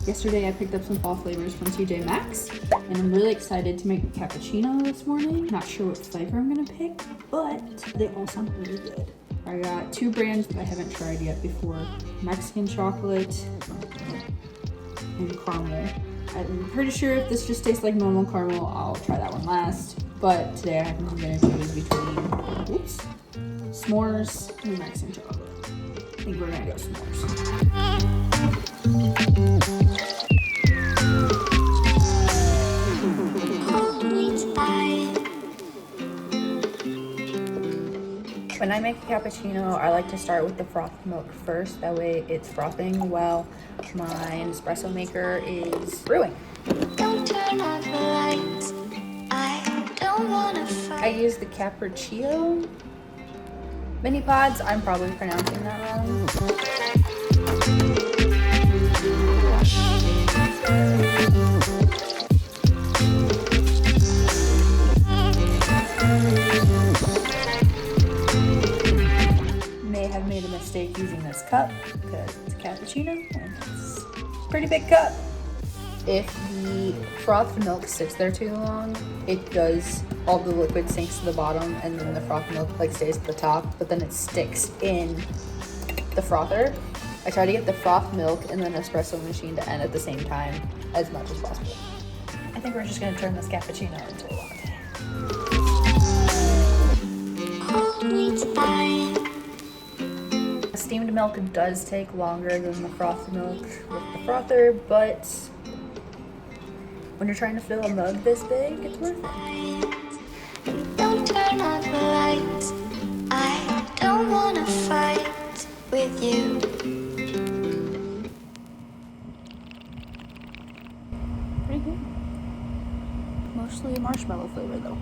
Yesterday I picked up some fall flavors from TJ Maxx, and I'm really excited to make a cappuccino this morning. Not sure what flavor I'm gonna pick, but they all sound really good. I got 2 brands that I haven't tried yet before. Mexican chocolate and caramel. I'm pretty sure if this just tastes like normal caramel, I'll try that one last. But today I'm gonna choose between, s'mores and Mexican chocolate. I think we're gonna go s'mores. When I make a cappuccino, I like to start with the frothed milk first. That way it's frothing while my Nespresso maker is brewing. Don't turn on the lights. I don't wanna fight. I use the Cappuccino mini pods. I'm probably pronouncing that wrong. Have made a mistake using this cup because it's a cappuccino and it's a pretty big cup. If the frothed milk sits there too long, it does, all the liquid sinks to the bottom and then the frothed milk stays at the top, but then it sticks in the frother. I try to get the frothed milk and the Nespresso machine to end at the same time as much as possible. I think we're just gonna turn this cappuccino into a latte. Steamed milk does take longer than the frothed milk with the frother, but when you're trying to fill a mug this big, it's worth it. Don't turn on the lights. I don't wanna fight with you. Pretty good. Mostly marshmallow flavor though.